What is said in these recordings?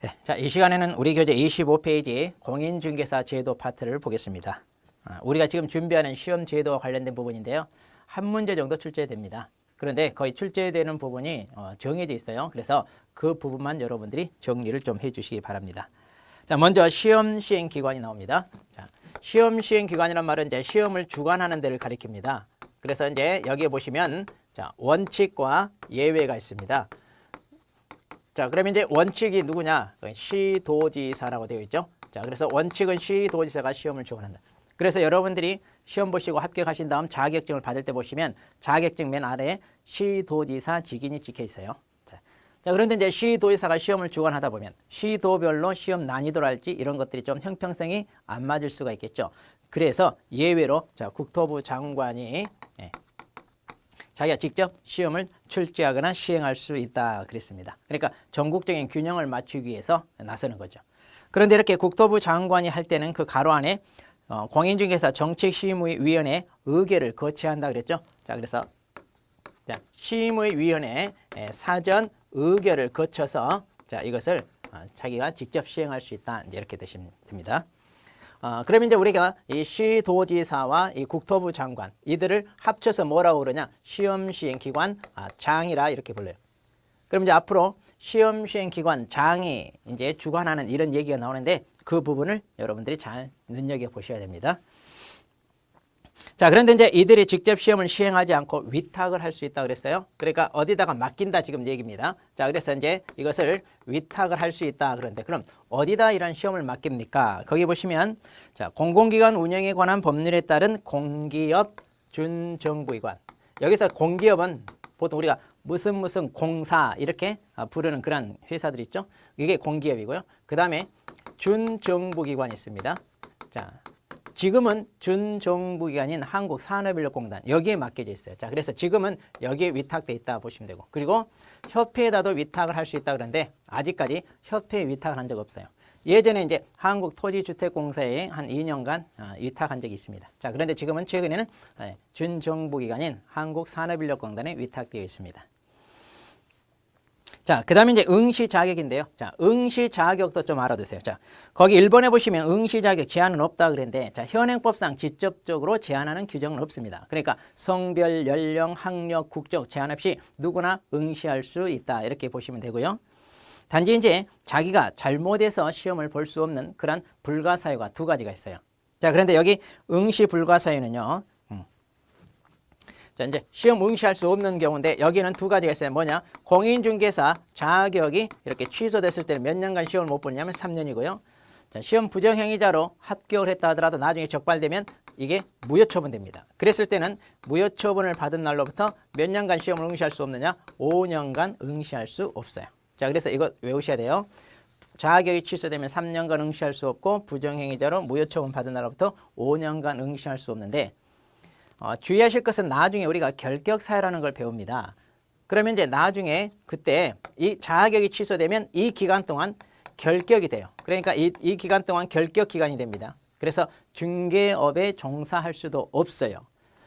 네, 자, 이 시간에는 우리 교재 25페이지 공인중개사 제도 파트를 보겠습니다. 우리가 지금 준비하는 시험 제도와 관련된 부분인데요. 한 문제 정도 출제됩니다. 그런데 거의 출제되는 부분이 정해져 있어요. 그래서 그 부분만 여러분들이 정리를 좀 해주시기 바랍니다. 자, 먼저 시험 시행 기관이 나옵니다. 자, 시험 시행 기관이란 말은 이제 시험을 주관하는 데를 가리킵니다. 그래서 이제 여기에 보시면 자, 원칙과 예외가 있습니다. 자, 그러면 이제 원칙이 누구냐? 시도지사라고 되어 있죠. 자, 그래서 원칙은 시도지사가 시험을 주관한다. 그래서 여러분들이 시험 보시고 합격하신 다음 자격증을 받을 때 보시면 자격증 맨 아래에 시도지사 직인이 찍혀 있어요. 자, 그런데 이제 시도지사가 시험을 주관하다 보면 시도별로 시험 난이도랄지 이런 것들이 좀 형평성이 안 맞을 수가 있겠죠. 그래서 예외로 자, 국토부 장관이 자기가 직접 시험을 출제하거나 시행할 수 있다 그랬습니다. 그러니까 전국적인 균형을 맞추기 위해서 나서는 거죠. 그런데 이렇게 국토부 장관이 할 때는 그 가로 안에 공인중개사 정책심의위원회 의결을 거쳐야 한다 그랬죠. 자, 그래서 자, 심의위원회 사전 의결을 거쳐서 자, 이것을 자기가 직접 시행할 수 있다 이렇게 됩니다. 그러면 이제 우리가 이 시도지사와 이 국토부 장관 이들을 합쳐서 뭐라고 그러냐? 시험 시행 기관 장이라 이렇게 불러요. 그럼 이제 앞으로 시험 시행 기관 장이 이제 주관하는 이런 얘기가 나오는데 그 부분을 여러분들이 잘 눈여겨 보셔야 됩니다. 자, 그런데 이제 이들이 직접 시험을 시행하지 않고 위탁을 할 수 있다 그랬어요. 그러니까 어디다가 맡긴다 지금 얘기입니다. 자, 그래서 이제 이것을 위탁을 할 수 있다 그런데 그럼 어디다 이런 시험을 맡깁니까? 거기 보시면 자, 공공기관 운영에 관한 법률에 따른 공기업 준정부기관. 여기서 공기업은 보통 우리가 무슨 공사 이렇게 부르는 그런 회사들 있죠. 이게 공기업이고요. 그 다음에 준정부기관이 있습니다. 자, 지금은 준정부기관인 한국산업인력공단 여기에 맡겨져 있어요. 자, 그래서 지금은 여기에 위탁돼 있다 보시면 되고 그리고 협회에다도 위탁을 할 수 있다 그러는데 아직까지 협회에 위탁을 한 적 없어요. 예전에 이제 한국토지주택공사에 한 2년간 위탁한 적이 있습니다. 자, 그런데 지금은 최근에는 준정부기관인 한국산업인력공단에 위탁되어 있습니다. 자, 그 다음에 이제 응시 자격인데요. 자, 응시 자격도 좀 알아두세요. 자, 거기 1번에 보시면 응시 자격 제한은 없다 그랬는데, 자, 현행법상 직접적으로 제한하는 규정은 없습니다. 그러니까 성별, 연령, 학력, 국적 제한 없이 누구나 응시할 수 있다. 이렇게 보시면 되고요. 단지 이제 자기가 잘못해서 시험을 볼 수 없는 그런 불가사유가 두 가지가 있어요. 자, 그런데 여기 응시 불가사유는요. 자, 이제 시험 응시할 수 없는 경우인데 여기는 두 가지가 있어요. 뭐냐? 공인중개사 자격이 이렇게 취소됐을 때는 몇 년간 시험을 못 보냐면 3년이고요. 자, 시험 부정행위자로 합격을 했다 하더라도 나중에 적발되면 이게 무효처분됩니다. 그랬을 때는 무효처분을 받은 날로부터 몇 년간 시험을 응시할 수 없느냐? 5년간 응시할 수 없어요. 자, 그래서 이거 외우셔야 돼요. 자격이 취소되면 3년간 응시할 수 없고 부정행위자로 무효처분 받은 날로부터 5년간 응시할 수 없는데 주의하실 것은 나중에 우리가 결격사유라는 걸 배웁니다. 그러면 이제 나중에 그때 이 자격이 취소되면 이 기간 동안 결격이 돼요. 그러니까 이 기간 동안 결격 기간이 됩니다. 그래서 중개업에 종사할 수도 없어요.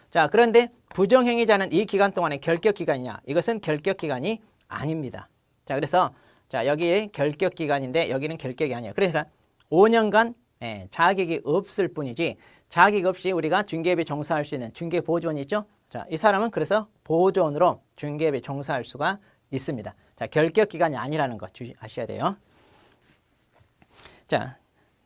자, 그런데 부정행위자는 이 기간 동안에 결격 기간이냐? 이것은 결격 기간이 아닙니다. 자, 그래서 자, 여기 결격 기간인데 여기는 결격이 아니에요. 그러니까 5년간 자격이 없을 뿐이지 자격 없이 우리가 중개업에 종사할 수 있는 중개보조원이 있죠. 자, 이 사람은 그래서 보조원으로 중개업에 종사할 수가 있습니다. 자, 결격 기간이 아니라는 거 아셔야 돼요. 자,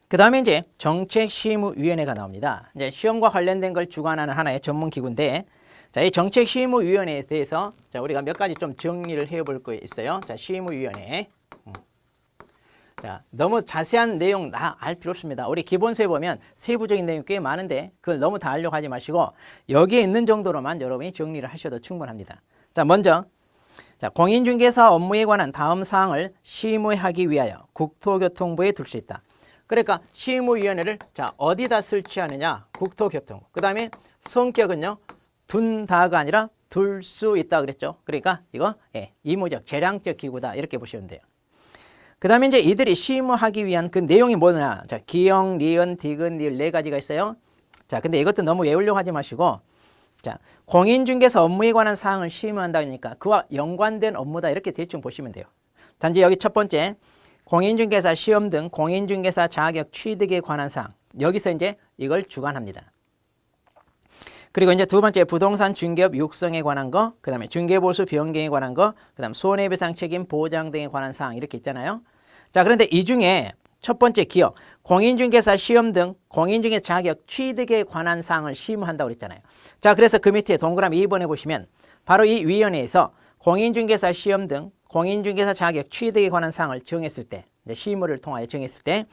그 다음에 이제 정책심의위원회가 나옵니다. 이제 시험과 관련된 걸 주관하는 하나의 전문기구인데, 자, 이 정책심의위원회에 대해서 자, 우리가 몇 가지 좀 정리를 해볼 거 있어요. 자, 심의위원회. 자, 너무 자세한 내용 다 알 필요 없습니다. 우리 기본서에 보면 세부적인 내용이 꽤 많은데 그걸 너무 다 하려고 하지 마시고 여기에 있는 정도로만 여러분이 정리를 하셔도 충분합니다. 자, 먼저 자, 공인중개사 업무에 관한 다음 사항을 심의하기 위하여 국토교통부에 둘 수 있다. 그러니까 심의위원회를 자, 어디다 설치하느냐? 국토교통부. 그 다음에 성격은요. 둔다가 아니라 둘 수 있다 그랬죠. 그러니까 이거 의무적, 재량적 기구다 이렇게 보시면 돼요. 그 다음에 이제 이들이 심의하기 위한 그 내용이 뭐냐. 자, 기역, 리은, 디귿, 리을 네 가지가 있어요. 자, 근데 이것도 너무 외우려고 하지 마시고, 자, 공인중개사 업무에 관한 사항을 심의한다니까 그와 연관된 업무다 이렇게 대충 보시면 돼요. 단지 여기 첫 번째, 공인중개사 시험 등 공인중개사 자격 취득에 관한 사항. 여기서 이제 이걸 주관합니다. 그리고 이제 두 번째 부동산 중개업 육성에 관한 거, 그 다음에 중개보수 변경에 관한 거, 그 다음 손해배상 책임 보장 등에 관한 사항 이렇게 있잖아요. 자, 그런데 이 중에 첫 번째 기억, 공인중개사 시험 등 공인중개사 자격 취득에 관한 사항을 심의한다고 그랬잖아요. 자, 그래서 그 밑에 동그라미 2번에 보시면 바로 이 위원회에서 공인중개사 시험 등 공인중개사 자격 취득에 관한 사항을 정했을 때, 이제 심의를 통하여 정했을 때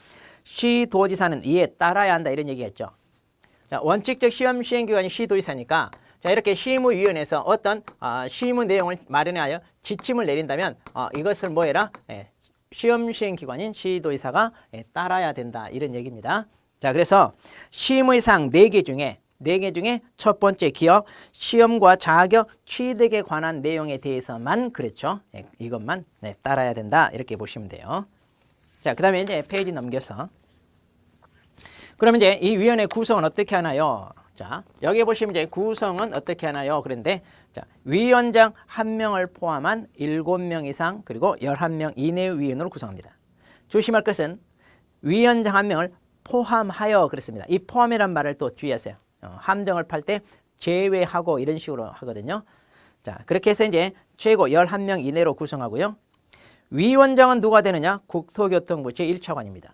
시도지사는 이에 따라야 한다 이런 얘기했죠. 자, 원칙적 시험 시행기관이 시도지사니까 자, 이렇게 심의위원회에서 어떤 심의 내용을 마련하여 지침을 내린다면 이것을 뭐해라? 시험 시행기관인 시도지사가 따라야 된다 이런 얘기입니다. 자, 그래서 심의사항 4개 중에 첫 번째 기억, 시험과 자격 취득에 관한 내용에 대해서만 그렇죠. 이것만 따라야 된다 이렇게 보시면 돼요. 자, 그 다음에 이제 페이지 넘겨서 그러면 이제 이 위원회 구성은 어떻게 하나요? 자, 여기 보시면 이제 구성은 어떻게 하나요? 그런데 자, 위원장 1명을 포함한 7명 이상 그리고 11명 이내의 위원으로 구성합니다. 조심할 것은 위원장 1명을 포함하여 그랬습니다. 이 포함이란 말을 또 주의하세요. 함정을 팔 때 제외하고 이런 식으로 하거든요. 자, 그렇게 해서 이제 최고 11명 이내로 구성하고요. 위원장은 누가 되느냐? 국토교통부 제1차관입니다.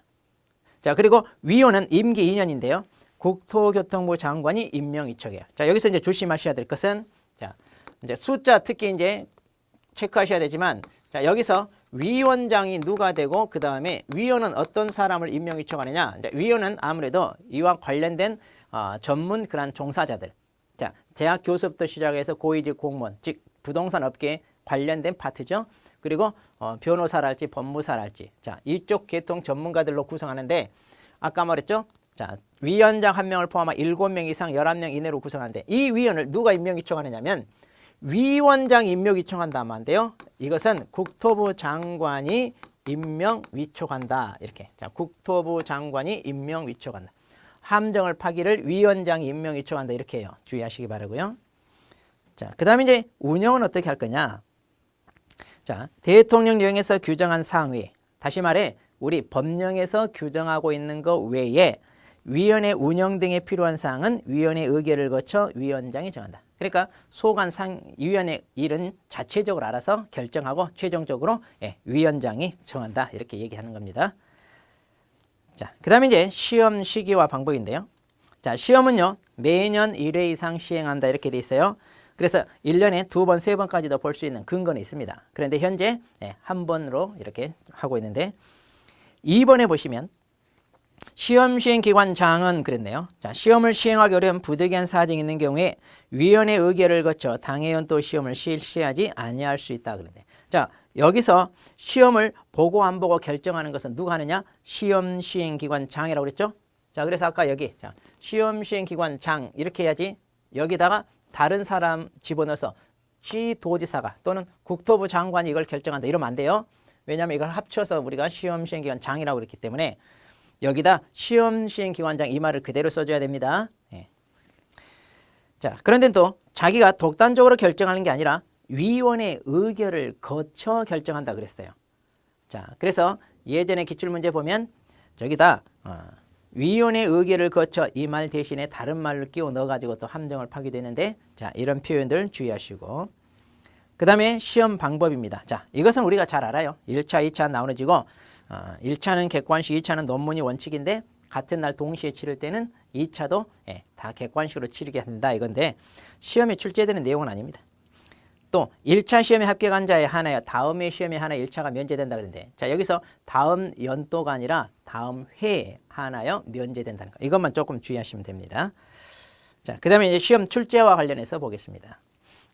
자, 그리고 위원은 임기 2년인데요. 국토교통부 장관이 임명 위촉이에요. 자, 여기서 이제 조심하셔야 될 것은 자, 이제 숫자 특히 이제 체크하셔야 되지만 자, 여기서 위원장이 누가 되고 그 다음에 위원은 어떤 사람을 임명 위촉하느냐? 이제 위원은 아무래도 이와 관련된 전문 그런 종사자들. 자, 대학 교수부터 시작해서 고위직 공무원, 즉 부동산 업계에 관련된 파트죠. 그리고 변호사랄지 법무사랄지 자, 이쪽 계통 전문가들로 구성하는데 아까 말했죠. 자, 위원장 1명을 포함한 7명 이상 11명 이내로 구성하는데 이 위원을 누가 임명 위촉하느냐면 위원장이 임명 위촉한다 하면 안 돼요. 이것은 국토부 장관이 임명 위촉한다. 이렇게. 자, 국토부 장관이 임명 위촉한다. 함정을 파기를 위원장이 임명 위촉한다. 이렇게 해요. 주의하시기 바라고요. 자, 그다음에 이제 운영은 어떻게 할 거냐? 자, 대통령령에서 규정한 사항 외에 다시 말해 우리 법령에서 규정하고 있는 것 외에 위원회 운영 등에 필요한 사항은 위원회 의결을 거쳐 위원장이 정한다. 그러니까 소관상 위원회 일은 자체적으로 알아서 결정하고 최종적으로 위원장이 정한다. 이렇게 얘기하는 겁니다. 자, 그 다음에 이제 시험 시기와 방법인데요. 자, 시험은요 매년 1회 이상 시행한다 이렇게 돼 있어요. 그래서 1년에 2번, 3번까지도 볼 수 있는 근거는 있습니다. 그런데 현재 한 번으로 이렇게 하고 있는데 2번에 보시면 시험 시행 기관장은 그랬네요. 자, 시험을 시행하기 어려운 부득이한 사정이 있는 경우에 위원회 의결을 거쳐 당해연 또 시험을 실시하지 아니할 수 있다 그러네. 자, 여기서 시험을 보고 안 보고 결정하는 것은 누가 하느냐? 시험 시행 기관장이라고 그랬죠? 자, 그래서 아까 여기 자, 시험 시행 기관장 이렇게 해야지 여기다가 다른 사람 집어넣어서 시도지사가 또는 국토부 장관이 이걸 결정한다 이러면 안 돼요. 왜냐하면 이걸 합쳐서 우리가 시험 시행 기관장이라고 그랬기 때문에 여기다 시험 시행 기관장 이 말을 그대로 써줘야 됩니다. 자, 그런데 또 자기가 독단적으로 결정하는 게 아니라 위원회 의결을 거쳐 결정한다 그랬어요. 자, 그래서 예전에 기출문제 보면 저기다 위원회 의결을 거쳐 이 말 대신에 다른 말을 끼워 넣어가지고 또 함정을 파기도 했는데 자, 이런 표현들 주의하시고 그 다음에 시험 방법입니다. 자, 이것은 우리가 잘 알아요. 1차, 2차 나눠지고 1차는 객관식, 2차는 논문이 원칙인데 같은 날 동시에 치를 때는 2차도 다 객관식으로 치르게 한다 이건데 시험에 출제되는 내용은 아닙니다. 또 1차 시험에 합격한 자의 하나야 다음의 시험에 하나 1차가 면제된다 그러는데 자, 여기서 다음 연도가 아니라 다음 해에 하나요 면제된다는 거. 이것만 조금 주의하시면 됩니다. 자, 그 다음에 이제 시험 출제와 관련해서 보겠습니다.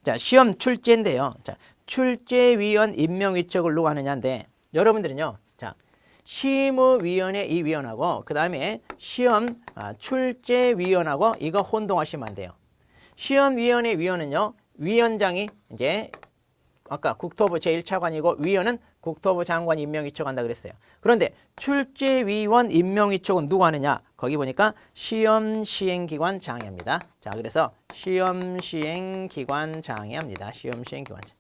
자, 시험 출제인데요. 자, 출제위원 임명 위촉을 누가 하느냐인데 여러분들은요. 자, 심의위원회 이 위원하고 그 다음에 시험 출제위원하고 이거 혼동하시면 안 돼요. 시험위원회 위원은요. 위원장이 이제 아까 국토부 제1차관이고 위원은 국토부 장관이 임명 위촉한다 그랬어요. 그런데 출제위원 임명 위촉은 누가 하느냐? 거기 보니까 시험시행기관장이 합니다. 자, 그래서 시험시행기관장이 합니다. 시험시행기관장.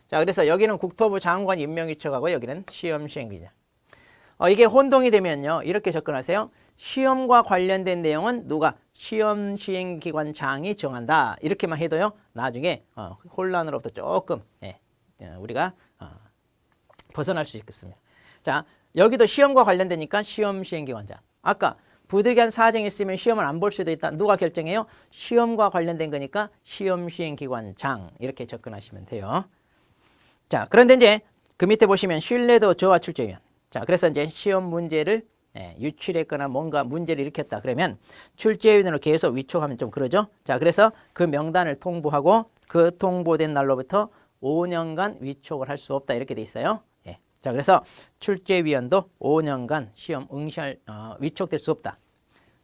자, 그래서 여기는 국토부 장관 임명 위촉하고 여기는 시험시행기관. 이게 혼동이 되면요. 이렇게 접근하세요. 시험과 관련된 내용은 누가? 시험 시행기관장이 정한다. 이렇게만 해도요. 나중에 혼란으로부터 조금 우리가 벗어날 수 있겠습니다. 자, 여기도 시험과 관련되니까 시험 시행기관장. 아까 부득이한 사정이 있으면 시험을 안 볼 수도 있다. 누가 결정해요? 시험과 관련된 거니까 시험 시행기관장 이렇게 접근하시면 돼요. 자, 그런데 이제 그 밑에 보시면 신뢰도 저하 출제위원. 자, 그래서 이제 시험 문제를 유출했거나 뭔가 문제를 일으켰다. 그러면 출제위원으로 계속 위촉하면 좀 그러죠. 자, 그래서 그 명단을 통보하고 그 통보된 날로부터 5년간 위촉을 할 수 없다. 이렇게 돼 있어요. 자, 그래서 출제위원도 5년간 시험 응시할 위촉될 수 없다.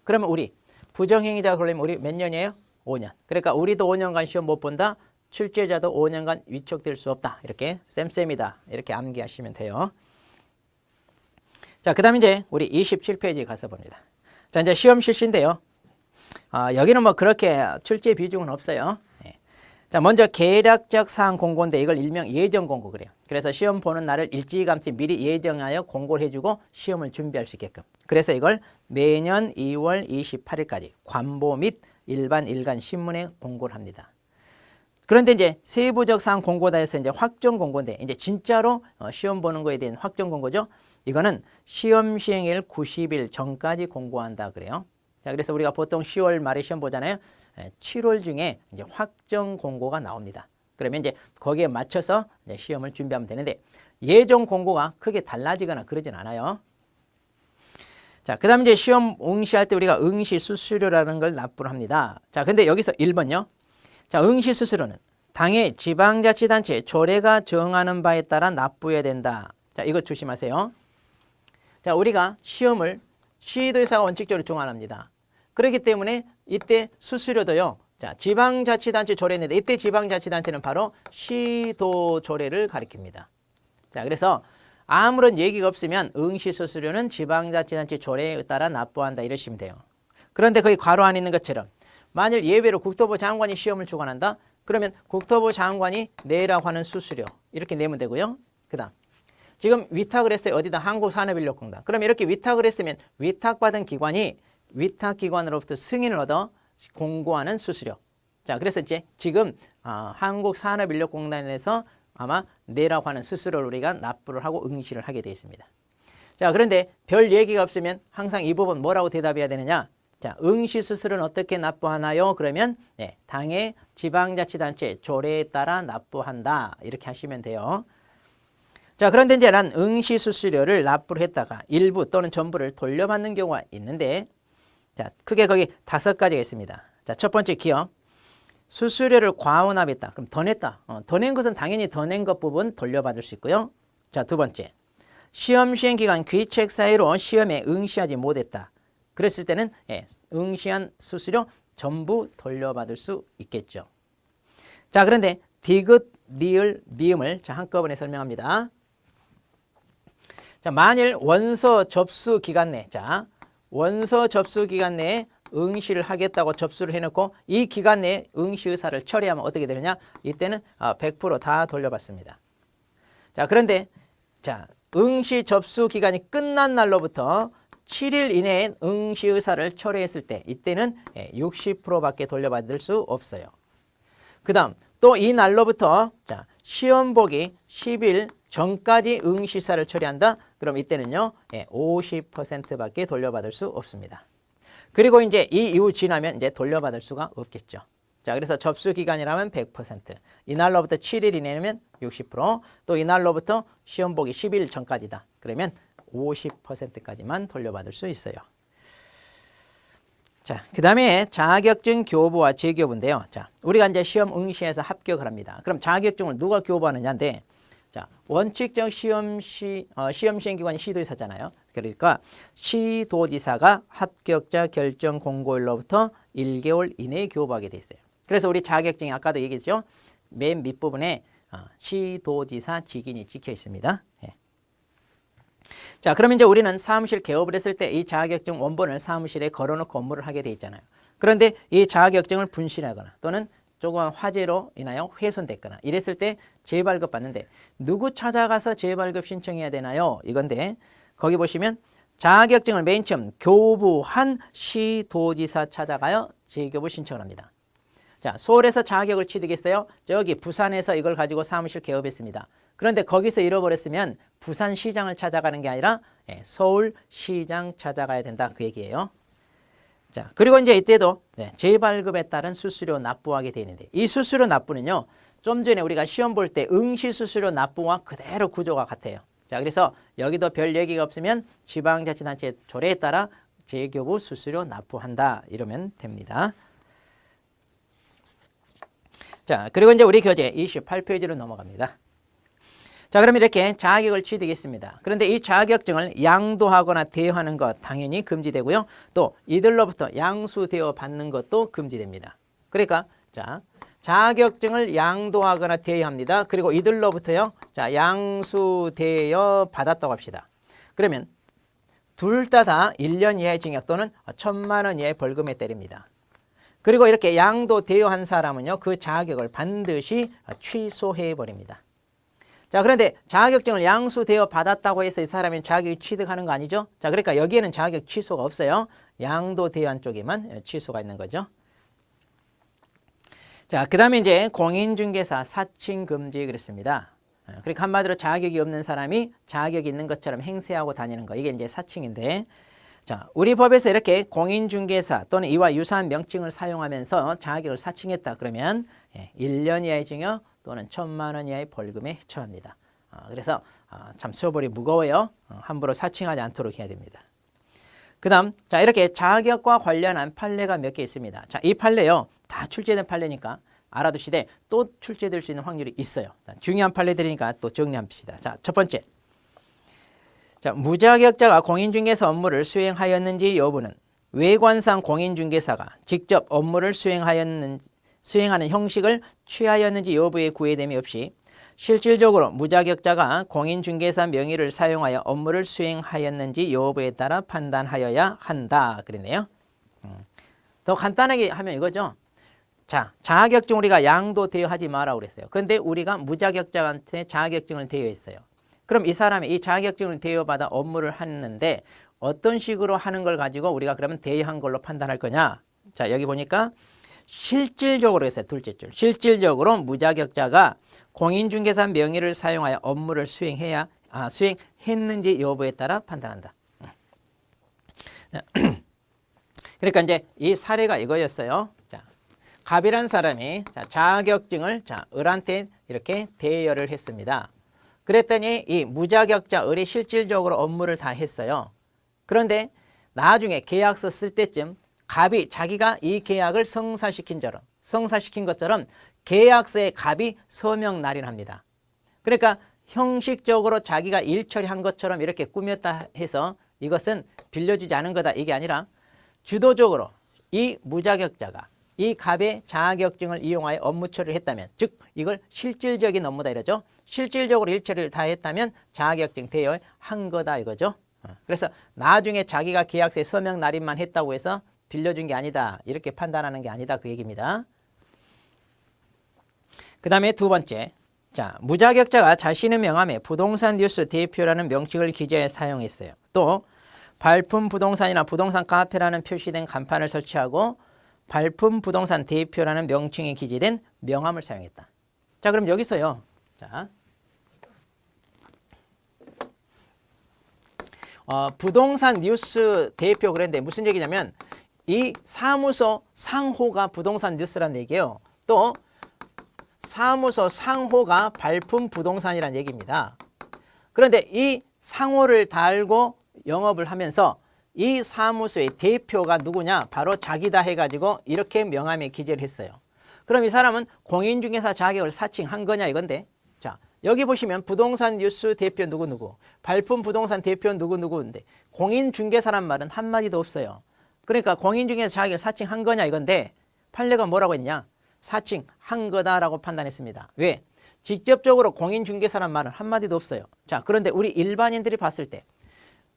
그러면 우리 부정행위자가 그러려면 우리 몇 년이에요? 5년. 그러니까 우리도 5년간 시험 못 본다. 출제자도 5년간 위촉될 수 없다. 이렇게 쌤쌤이다. 이렇게 암기하시면 돼요. 자, 그 다음에 이제 우리 27페이지 가서 봅니다. 자, 이제 시험 실시인데요. 여기는 뭐 그렇게 출제 비중은 없어요. 자, 먼저 계략적 사항 공고인데 이걸 일명 예정 공고 그래요. 그래서 시험 보는 날을 일찌감치 미리 예정하여 공고를 해주고 시험을 준비할 수 있게끔. 그래서 이걸 매년 2월 28일까지 관보 및 일반 일간 신문에 공고를 합니다. 그런데 이제 세부적 사항 공고다 해서 이제 확정 공고인데 이제 진짜로 시험 보는 거에 대한 확정 공고죠. 이거는 시험 시행일 90일 전까지 공고한다 그래요. 자, 그래서 우리가 보통 10월 말에 시험 보잖아요. 7월 중에 이제 확정 공고가 나옵니다. 그러면 이제 거기에 맞춰서 이제 시험을 준비하면 되는데 예정 공고가 크게 달라지거나 그러진 않아요. 자, 그 다음에 이제 시험 응시할 때 우리가 응시 수수료라는 걸 납부를 합니다. 자, 근데 여기서 1번요. 자, 응시 수수료는 당해 지방자치단체 조례가 정하는 바에 따라 납부해야 된다. 자, 이거 조심하세요. 자, 우리가 시험을 시도의사가 원칙적으로 중안합니다. 그렇기 때문에 이때 수수료도요. 자, 지방자치단체 조례인데 이때 지방자치단체는 바로 시도조례를 가리킵니다. 자, 그래서 아무런 얘기가 없으면 응시 수수료는 지방자치단체 조례에 따라 납부한다 이러시면 돼요. 그런데 거기 괄호 안에 있는 것처럼 만일 예외로 국토부 장관이 시험을 주관한다. 그러면 국토부 장관이 내라고 하는 수수료 이렇게 내면 되고요. 그 다음 지금 위탁을 했어요. 어디다? 한국산업인력공단. 그럼 이렇게 위탁을 했으면 위탁받은 기관이 위탁기관으로부터 승인을 얻어 공고하는 수수료. 자, 그래서 이제 지금 한국산업인력공단에서 아마 내라고 하는 수수료를 우리가 납부를 하고 응시를 하게 되어 있습니다. 자, 그런데 별 얘기가 없으면 항상 이 부분 뭐라고 대답해야 되느냐? 자, 응시 수수료는 어떻게 납부하나요? 그러면 당해 지방자치단체 조례에 따라 납부한다. 이렇게 하시면 돼요. 자, 그런데 이제 난 응시 수수료를 납부를 했다가 일부 또는 전부를 돌려받는 경우가 있는데 자, 크게 거기 5가지가 있습니다. 자, 첫 번째 기억. 수수료를 과원합했다. 그럼 더 냈다. 더 낸 것은 당연히 더 낸 것 부분 돌려받을 수 있고요. 자, 두 번째. 시험 시행 기간 귀책 사유로 시험에 응시하지 못했다. 그랬을 때는 응시한 수수료 전부 돌려받을 수 있겠죠. 자, 그런데 디귿, 리을, 미음을 자, 한꺼번에 설명합니다. 자, 만일 원서 접수 기간 내, 자, 원서 접수 기간 내에 응시를 하겠다고 접수를 해놓고 이 기간 내에 응시 의사를 처리하면 어떻게 되느냐? 이때는 100% 다 돌려받습니다. 자, 그런데 자, 응시 접수 기간이 끝난 날로부터 7일 이내에 응시 의사를 처리했을 때 이때는 60%밖에 돌려받을 수 없어요. 그 다음 또 이 날로부터 자, 시험 보기 10일 전까지 응시사를 처리한다. 그럼 이때는요 50%밖에 돌려받을 수 없습니다. 그리고 이제 이 이후 지나면 이제 돌려받을 수가 없겠죠. 자, 그래서 접수 기간이라면 100%, 이날로부터 7일 이내면 60%, 또 이날로부터 시험 보기 10일 전까지다. 그러면 50%까지만 돌려받을 수 있어요. 자, 그 다음에 자격증 교부와 재교부인데요. 자, 우리가 이제 시험 응시해서 합격을 합니다. 그럼 자격증을 누가 교부하느냐인데, 자, 원칙적 시험 시행기관이 시도지사잖아요. 그러니까 시도지사가 합격자 결정 공고일로부터 1개월 이내에 교부하게 돼 있어요. 그래서 우리 자격증이 아까도 얘기했죠. 맨 밑부분에 시도지사 직인이 찍혀 있습니다. 자, 그러면 이제 우리는 사무실 개업을 했을 때 이 자격증 원본을 사무실에 걸어놓고 업무를 하게 돼 있잖아요. 그런데 이 자격증을 분실하거나 또는 조그만 화재로 인하여 훼손됐거나 이랬을 때 재발급 받는데 누구 찾아가서 재발급 신청해야 되나요? 이건데 거기 보시면 자격증을 맨 처음 교부한 시도지사 찾아가요. 재교부 신청을 합니다. 자, 서울에서 자격을 취득했어요. 저기 부산에서 이걸 가지고 사무실 개업했습니다. 그런데 거기서 잃어버렸으면 부산시장을 찾아가는 게 아니라 서울시장 찾아가야 된다. 그 얘기예요. 자, 그리고 이제 이때도 재발급에 따른 수수료 납부하게 되는데 이 수수료 납부는요. 좀 전에 우리가 시험 볼 때 응시수수료 납부와 그대로 구조가 같아요. 자, 그래서 여기도 별 얘기가 없으면 지방자치단체 조례에 따라 재교부 수수료 납부한다. 이러면 됩니다. 자, 그리고 이제 우리 교재 28페이지로 넘어갑니다. 자, 그럼 이렇게 자격을 취득했습니다. 그런데 이 자격증을 양도하거나 대여하는 것 당연히 금지되고요. 또 이들로부터 양수대여 받는 것도 금지됩니다. 그러니까 자, 자격증을 양도하거나 대여합니다. 그리고 이들로부터요. 자, 양수대여 받았다고 합시다. 그러면 둘 다 1년 이하의 징역 또는 1,000만 원 이하의 벌금에 때립니다. 그리고 이렇게 양도 대여한 사람은요. 그 자격을 반드시 취소해 버립니다. 자, 그런데 자격증을 양수 대여 받았다고 해서 이 사람이 자격을 취득하는 거 아니죠? 자, 그러니까 여기에는 자격 취소가 없어요. 양도 대여한 쪽에만 취소가 있는 거죠. 자, 그 다음에 이제 공인중개사 사칭 금지 그랬습니다. 그러니까 한마디로 자격이 없는 사람이 자격이 있는 것처럼 행세하고 다니는 거. 이게 이제 사칭인데. 자, 우리 법에서 이렇게 공인중개사 또는 이와 유사한 명칭을 사용하면서 자격을 사칭했다. 그러면 1년 이하의 징역 또는 1,000만 원 이하의 벌금에 처합니다. 그래서 참 처벌이 무거워요. 함부로 사칭하지 않도록 해야 됩니다. 그 다음 자 이렇게 자격과 관련한 판례가 몇 개 있습니다. 자, 이 판례요. 다 출제된 판례니까 알아두시되 또 출제될 수 있는 확률이 있어요. 중요한 판례들이니까 또 정리합시다. 자, 첫 번째. 자, 무자격자가 공인중개사 업무를 수행하였는지 여부는 외관상 공인중개사가 직접 업무를 수행하는 형식을 취하였는지 여부에 구애됨이 없이 실질적으로 무자격자가 공인중개사 명의를 사용하여 업무를 수행하였는지 여부에 따라 판단하여야 한다. 그랬네요. 더 간단하게 하면 이거죠. 자, 자격증 우리가 양도 대여하지 마라고 그랬어요. 그런데 우리가 무자격자한테 자격증을 대여했어요. 그럼 이 사람이 이 자격증을 대여받아 업무를 하는데 어떤 식으로 하는 걸 가지고 우리가 그러면 대여한 걸로 판단할 거냐. 자, 여기 보니까 실질적으로 했어요. 둘째 줄. 실질적으로 무자격자가 공인중개사 명의를 사용하여 업무를 수행했는지 여부에 따라 판단한다. 그러니까 이제 이 사례가 이거였어요. 자, 갑이란 사람이 자격증을 을한테 이렇게 대여를 했습니다. 그랬더니 이 무자격자 을이 실질적으로 업무를 다 했어요. 그런데 나중에 계약서 쓸 때쯤 갑이 자기가 이 계약을 성사시킨 것처럼 계약서에 갑이 서명 날인합니다. 그러니까 형식적으로 자기가 일 처리한 것처럼 이렇게 꾸몄다 해서 이것은 빌려주지 않은 거다 이게 아니라 주도적으로 이 무자격자가 이 갑의 자격증을 이용하여 업무 처리를 했다면 즉 이걸 실질적인 업무다 이러죠. 실질적으로 일 처리를 다 했다면 자격증 대여한 거다 이거죠. 그래서 나중에 자기가 계약서에 서명 날인만 했다고 해서 빌려준 게 아니다. 이렇게 판단하는 게 아니다. 그 얘기입니다. 그 다음에 두 번째. 자, 무자격자가 자신의 명함에 부동산 뉴스 대표라는 명칭을 기재해 사용했어요. 또 발품 부동산이나 부동산 카페라는 표시된 간판을 설치하고 발품 부동산 대표라는 명칭이 기재된 명함을 사용했다. 자, 그럼 여기서요. 자, 부동산 뉴스 대표 그랬는데 무슨 얘기냐면 이 사무소 상호가 부동산 뉴스라는 얘기예요. 또 사무소 상호가 발품 부동산이라는 얘기입니다. 그런데 이 상호를 달고 영업을 하면서 이 사무소의 대표가 누구냐? 바로 자기다 해가지고 이렇게 명함에 기재를 했어요. 그럼 이 사람은 공인중개사 자격을 사칭한 거냐 이건데 자 여기 보시면 부동산 뉴스 대표 누구누구 발품 부동산 대표 누구누구인데 공인중개사란 말은 한마디도 없어요. 그러니까 공인중개사 자격을 사칭한 거냐 이건데 판례가 뭐라고 했냐? 사칭한 거다라고 판단했습니다. 왜? 직접적으로 공인중개사란 말은 한마디도 없어요. 자, 그런데 우리 일반인들이 봤을 때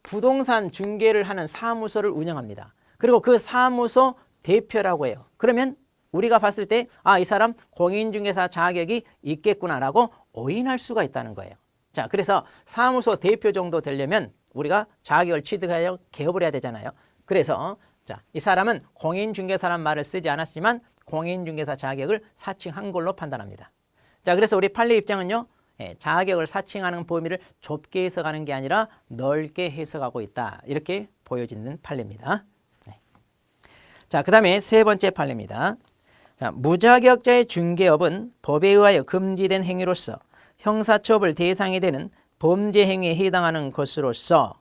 부동산 중개를 하는 사무소를 운영합니다. 그리고 그 사무소 대표라고 해요. 그러면 우리가 봤을 때 이 사람 공인중개사 자격이 있겠구나라고 오인할 수가 있다는 거예요. 자, 그래서 사무소 대표 정도 되려면 우리가 자격을 취득하여 개업을 해야 되잖아요. 그래서 자, 이 사람은 공인중개사란 말을 쓰지 않았지만 공인중개사 자격을 사칭한 걸로 판단합니다. 자, 그래서 우리 판례 입장은요. 자격을 사칭하는 범위를 좁게 해석하는 게 아니라 넓게 해석하고 있다. 이렇게 보여지는 판례입니다. 자, 그 다음에 세 번째 판례입니다. 자, 무자격자의 중개업은 법에 의하여 금지된 행위로서 형사처벌 대상이 되는 범죄 행위에 해당하는 것으로서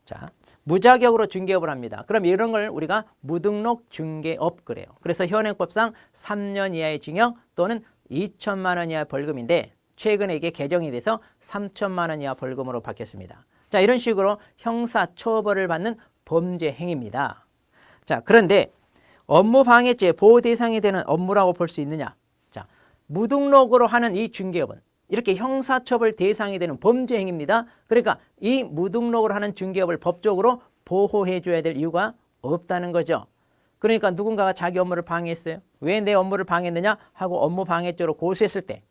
자, 무자격으로 중개업을 합니다. 그럼 이런 걸 우리가 무등록 중개업 그래요. 그래서 현행법상 3년 이하의 징역 또는 2천만 원 이하 벌금인데 최근에 이게 개정이 돼서 3천만 원 이하 벌금으로 바뀌었습니다. 자, 이런 식으로 형사처벌을 받는 범죄 행위입니다. 자, 그런데 업무방해죄 보호 대상이 되는 업무라고 볼 수 있느냐? 자, 무등록으로 하는 이 중개업은 이렇게 형사처벌 대상이 되는 범죄 행위입니다. 그러니까 이 무등록으로 하는 중개업을 법적으로 보호해 줘야 될 이유가 없다는 거죠. 그러니까 누군가가 자기 업무를 방해했어요. 왜 내 업무를 방해했느냐 하고 업무방해죄로 고소했을 때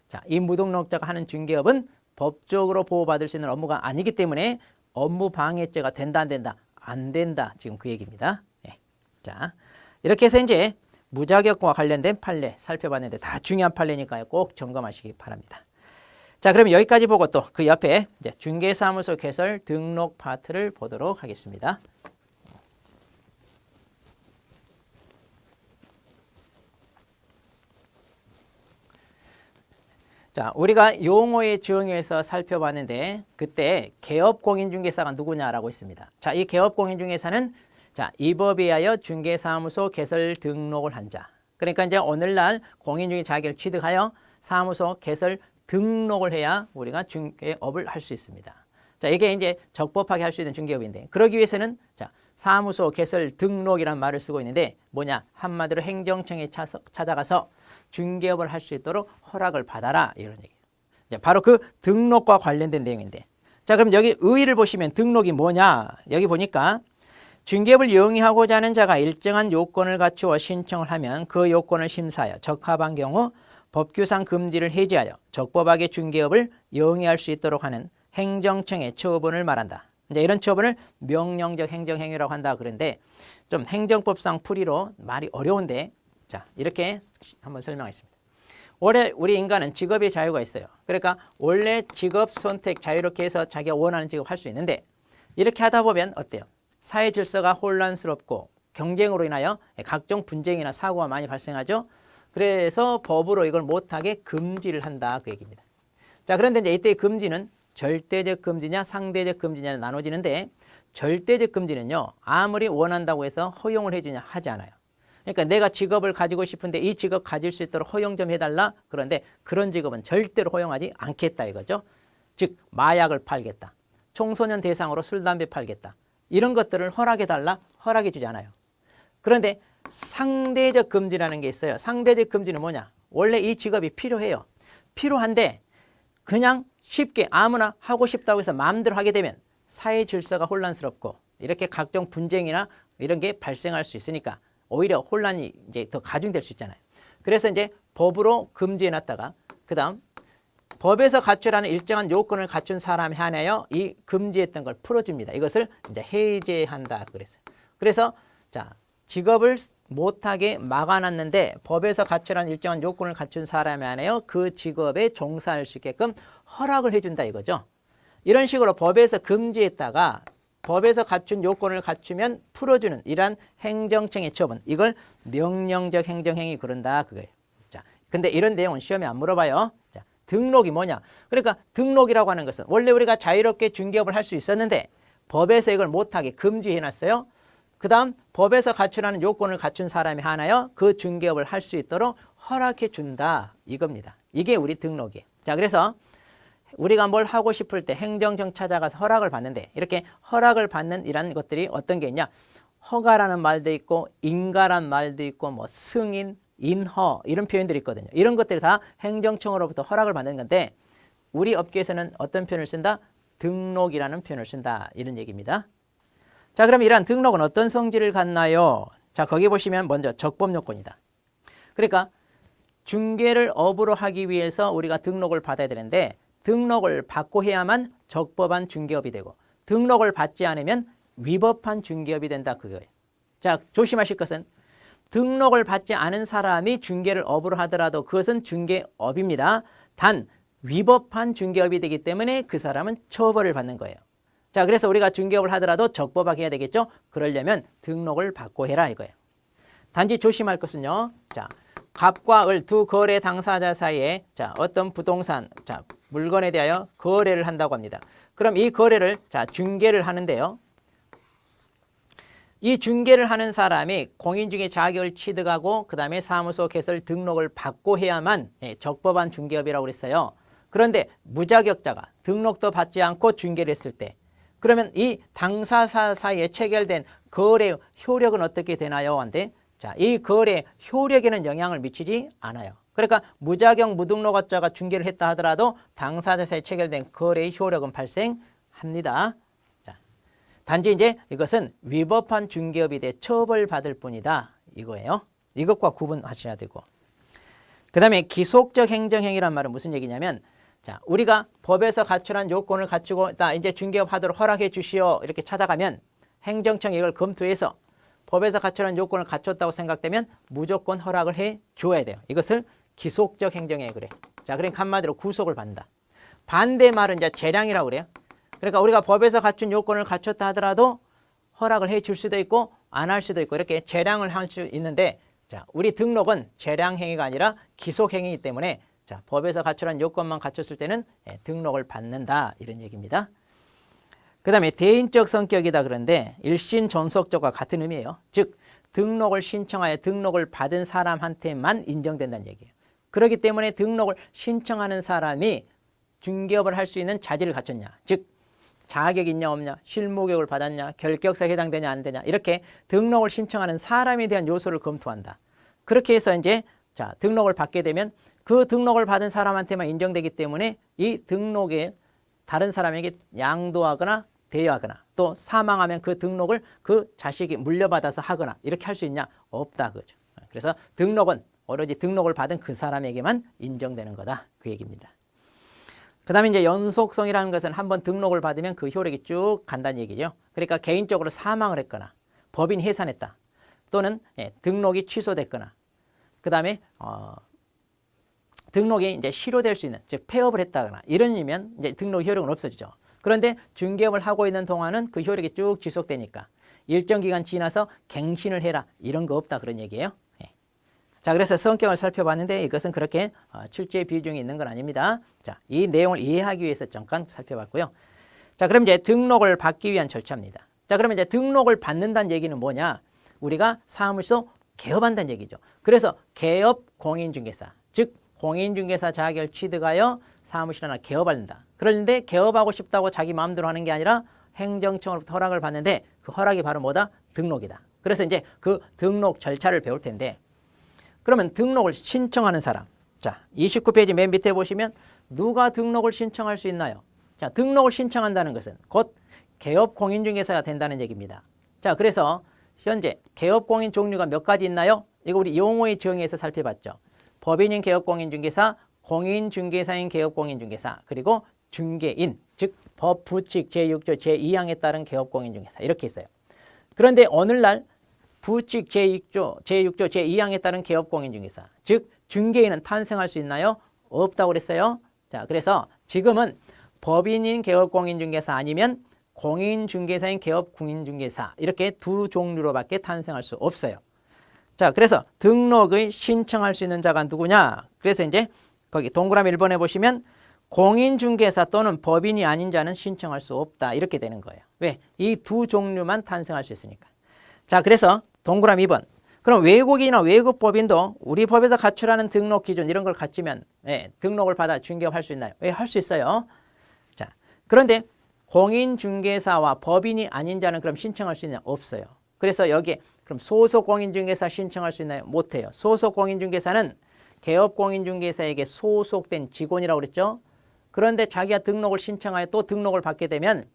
자, 이 무등록자가 하는 중개업은 법적으로 보호받을 수 있는 업무가 아니기 때문에 업무방해죄가 된다 안 된다? 안 된다. 지금 그 얘기입니다. 네. 자, 이렇게 해서 이제 무자격과 관련된 판례 살펴봤는데 다 중요한 판례니까요. 꼭 점검하시기 바랍니다. 자, 그럼 여기까지 보고 또 그 옆에 이제 중개사무소 개설 등록 파트를 보도록 하겠습니다. 자, 우리가 용어의 정의에서 살펴봤는데 그때 개업공인중개사가 누구냐라고 했습니다. 자, 이 개업공인중개사는 자, 이 법에 의하여 중개사무소 개설 등록을 한 자. 그러니까 이제 오늘날 공인중개 자격을 취득하여 사무소 개설 등록을 해야 우리가 중개업을 할 수 있습니다. 자, 이게 이제 적법하게 할 수 있는 중개업인데 그러기 위해서는 자, 사무소 개설 등록이란 말을 쓰고 있는데 뭐냐? 한마디로 행정청에 찾아가서 중개업을 할 수 있도록 허락을 받아라 이런 얘기예요. 이제 바로 그 등록과 관련된 내용인데 자, 그럼 여기 의의를 보시면 등록이 뭐냐? 여기 보니까 중개업을 영위하고자 하는 자가 일정한 요건을 갖추어 신청을 하면 그 요건을 심사하여 적합한 경우 법규상 금지를 해제하여 적법하게 중개업을 영위할 수 있도록 하는 행정청의 처분을 말한다. 이제 이런 처분을 명령적 행정행위라고 한다 그런데 좀 행정법상 풀이로 말이 어려운데 자, 이렇게 한번 설명하겠습니다. 원래 우리 인간은 직업의 자유가 있어요. 그러니까 원래 직업 선택 자유롭게 해서 자기가 원하는 직업 할 수 있는데 이렇게 하다 보면 어때요? 사회 질서가 혼란스럽고 경쟁으로 인하여 각종 분쟁이나 사고가 많이 발생하죠. 그래서 법으로 이걸 못하게 금지를 한다 그 얘기입니다. 자, 그런데 이제 이때 금지는 절대적 금지냐 상대적 금지냐를 나눠지는데 절대적 금지는요 아무리 원한다고 해서 허용을 해주냐 하지 않아요. 그러니까 내가 직업을 가지고 싶은데 이 직업 가질 수 있도록 허용 좀 해달라. 그런데 그런 직업은 절대로 허용하지 않겠다 이거죠. 즉 마약을 팔겠다. 청소년 대상으로 술, 담배 팔겠다. 이런 것들을 허락해달라. 허락해주지 않아요. 그런데 상대적 금지라는 게 있어요. 상대적 금지는 뭐냐? 원래 이 직업이 필요해요. 필요한데 그냥 쉽게 아무나 하고 싶다고 해서 마음대로 하게 되면 사회 질서가 혼란스럽고 이렇게 각종 분쟁이나 이런 게 발생할 수 있으니까 오히려 혼란이 이제 더 가중될 수 있잖아요. 그래서 이제 법으로 금지해 놨다가 그다음 법에서 갖추라는 일정한 요건을 갖춘 사람에 한하여 이 금지했던 걸 풀어줍니다. 이것을 이제 해제한다 그랬어요. 그래서 자, 직업을 못하게 막아놨는데 법에서 갖추라는 일정한 요건을 갖춘 사람에 한하여 그 직업에 종사할 수 있게끔 허락을 해준다 이거죠. 이런 식으로 법에서 금지했다가 법에서 갖춘 요건을 갖추면 풀어주는 이러한 행정청의 처분, 이걸 명령적 행정행위 그런다 그거예요. 자, 근데 이런 내용은 시험에 안 물어봐요. 자, 등록이 뭐냐? 그러니까 등록이라고 하는 것은 원래 우리가 자유롭게 중개업을 할 수 있었는데 법에서 이걸 못하게 금지해놨어요. 그 다음 법에서 갖추라는 요건을 갖춘 사람이 하나요 그 중개업을 할 수 있도록 허락해 준다 이겁니다. 이게 우리 등록이에요. 자, 그래서 우리가 뭘 하고 싶을 때 행정청 찾아가서 허락을 받는데 이렇게 허락을 받는 이런 것들이 어떤 게 있냐? 허가라는 말도 있고 인가란 말도 있고 뭐 승인, 인허 이런 표현들이 있거든요. 이런 것들이 다 행정청으로부터 허락을 받는 건데 우리 업계에서는 어떤 표현을 쓴다? 등록이라는 표현을 쓴다 이런 얘기입니다. 자, 그럼 이러한 등록은 어떤 성질을 갖나요? 자, 거기 보시면 먼저 적법 요건이다. 그러니까 중개를 업으로 하기 위해서 우리가 등록을 받아야 되는데 등록을 받고 해야만 적법한 중개업이 되고 등록을 받지 않으면 위법한 중개업이 된다 그거예요. 자, 조심하실 것은 등록을 받지 않은 사람이 중개를 업으로 하더라도 그것은 중개업입니다. 단 위법한 중개업이 되기 때문에 그 사람은 처벌을 받는 거예요. 자, 그래서 우리가 중개업을 하더라도 적법하게 해야 되겠죠. 그러려면 등록을 받고 해라 이거예요. 단지 조심할 것은요. 자, 갑과 을 두 거래 당사자 사이에 자, 어떤 부동산, 자, 물건에 대하여 거래를 한다고 합니다. 그럼 이 거래를 자, 중개를 하는데요. 이 중개를 하는 사람이 공인중개 자격을 취득하고 그 다음에 사무소 개설 등록을 받고 해야만 적법한 중개업이라고 그랬어요. 그런데 무자격자가 등록도 받지 않고 중개를 했을 때 그러면 이 당사자 사이에 체결된 거래 효력은 어떻게 되나요? 한데 자, 이 거래 효력에는 영향을 미치지 않아요. 그러니까 무자격 무등록업자가 중개를 했다 하더라도 당사자 사이에 체결된 거래의 효력은 발생합니다. 자, 단지 이제 이것은 위법한 중개업이 돼 처벌받을 뿐이다 이거예요. 이것과 구분하셔야 되고. 그 다음에 기속적 행정행위란 말은 무슨 얘기냐면 자, 우리가 법에서 갖추란 요건을 갖추고 나 이제 중개업 하도록 허락해 주시오 이렇게 찾아가면 행정청이 이걸 검토해서 법에서 갖추란 요건을 갖췄다고 생각되면 무조건 허락을 해 줘야 돼요. 이것을 기속적 행정행위 그래. 자, 그러니까 한마디로 구속을 받는다. 반대 말은 이제 재량이라고 그래요. 그러니까 우리가 법에서 갖춘 요건을 갖췄다 하더라도 허락을 해 줄 수도 있고 안 할 수도 있고 이렇게 재량을 할 수 있는데 자, 우리 등록은 재량 행위가 아니라 기속 행위이기 때문에 자, 법에서 갖추란 요건만 갖췄을 때는 등록을 받는다 이런 얘기입니다. 그 다음에 대인적 성격이다 그런데 일신 존속적과 같은 의미예요. 즉 등록을 신청하여 등록을 받은 사람한테만 인정된다는 얘기예요. 그렇기 때문에 등록을 신청하는 사람이 중개업을 할 수 있는 자질을 갖췄냐, 즉 자격이 있냐 없냐, 실무교육을 받았냐, 결격사에 해당되냐 안 되냐 이렇게 등록을 신청하는 사람에 대한 요소를 검토한다. 그렇게 해서 이제 자, 등록을 받게 되면 그 등록을 받은 사람한테만 인정되기 때문에 이 등록에 다른 사람에게 양도하거나 대여하거나 또 사망하면 그 등록을 그 자식이 물려받아서 하거나 이렇게 할 수 있냐? 없다 그죠. 그래서 등록은 오로지 등록을 받은 그 사람에게만 인정되는 거다 그 얘기입니다. 그 다음에 이제 연속성이라는 것은 한번 등록을 받으면 그 효력이 쭉 간다는 얘기죠. 그러니까 개인적으로 사망을 했거나 법인 해산했다 또는 등록이 취소됐거나 그 다음에 등록이 이제 실효될 수 있는 즉 폐업을 했다거나 이런 일이면 이제 등록 효력은 없어지죠. 그런데 중개업을 하고 있는 동안은 그 효력이 쭉 지속되니까 일정 기간 지나서 갱신을 해라 이런 거 없다 그런 얘기예요. 자, 그래서 성격을 살펴봤는데 이것은 그렇게 출제 비중이 있는 건 아닙니다. 자, 이 내용을 이해하기 위해서 잠깐 살펴봤고요. 자, 그럼 이제 등록을 받기 위한 절차입니다. 자, 그러면 이제 등록을 받는다는 얘기는 뭐냐? 우리가 사무소 개업한다는 얘기죠. 그래서 개업 공인중개사, 즉 공인중개사 자격을 취득하여 사무실 하나 개업한다. 그런데 개업하고 싶다고 자기 마음대로 하는 게 아니라 행정청으로부터 허락을 받는데 그 허락이 바로 뭐다? 등록이다. 그래서 이제 그 등록 절차를 배울 텐데 그러면 등록을 신청하는 사람. 자, 29페이지 맨 밑에 보시면 누가 등록을 신청할 수 있나요? 자, 등록을 신청한다는 것은 곧 개업 공인중개사가 된다는 얘기입니다. 자, 그래서 현재 개업 공인 종류가 몇 가지 있나요? 이거 우리 용어의 정의에서 살펴봤죠. 법인인 개업 공인중개사, 공인중개사인 개업 공인중개사, 그리고 중개인, 즉 법 부칙 제6조 제2항에 따른 개업 공인중개사 이렇게 있어요. 그런데 오늘날 부칙 제6조 제2항에 따른 개업 공인중개사, 즉 중개인은 탄생할 수 있나요? 없다고 그랬어요. 자, 그래서 지금은 법인인 개업 공인중개사 아니면 공인중개사인 개업 공인중개사 이렇게 두 종류로밖에 탄생할 수 없어요. 자, 그래서 등록을 신청할 수 있는 자가 누구냐? 그래서 이제 거기 동그라미 1번에 보시면 공인중개사 또는 법인이 아닌 자는 신청할 수 없다 이렇게 되는 거예요. 왜? 이 두 종류만 탄생할 수 있으니까. 자, 그래서 동그라미 2번. 그럼 외국인이나 외국 법인도 우리 법에서 갖추라는 등록 기준 이런 걸 갖추면 등록을 받아 중개업할 수 있나요? 할 수 있어요. 자, 그런데 공인중개사와 법인이 아닌 자는 그럼 신청할 수 있나요? 없어요. 그래서 여기에 그럼 소속 공인중개사 신청할 수 있나요? 못해요. 소속 공인중개사는 개업 공인중개사에게 소속된 직원이라고 그랬죠. 그런데 자기가 등록을 신청하여 또 등록을 받게 되면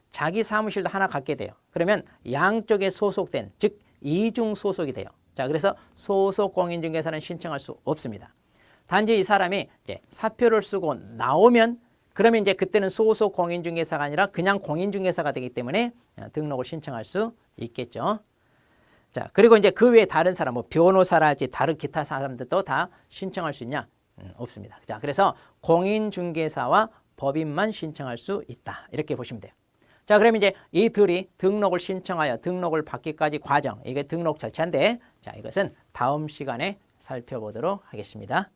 자기 사무실도 하나 갖게 돼요. 그러면 양쪽에 소속된 즉 이중 소속이 돼요. 자, 그래서 소속 공인중개사는 신청할 수 없습니다. 단지 이 사람이 이제 사표를 쓰고 나오면 그러면 이제 그때는 소속 공인중개사가 아니라 그냥 공인중개사가 되기 때문에 등록을 신청할 수 있겠죠. 자, 그리고 이제 그 외에 다른 사람, 뭐 변호사랄지 다른 기타 사람들도 다 신청할 수 있냐? 없습니다. 자, 그래서 공인중개사와 법인만 신청할 수 있다. 이렇게 보시면 돼요. 자, 그러면 이제 이 둘이 등록을 신청하여 등록을 받기까지 과정, 이게 등록 절차인데, 자, 이것은 다음 시간에 살펴보도록 하겠습니다.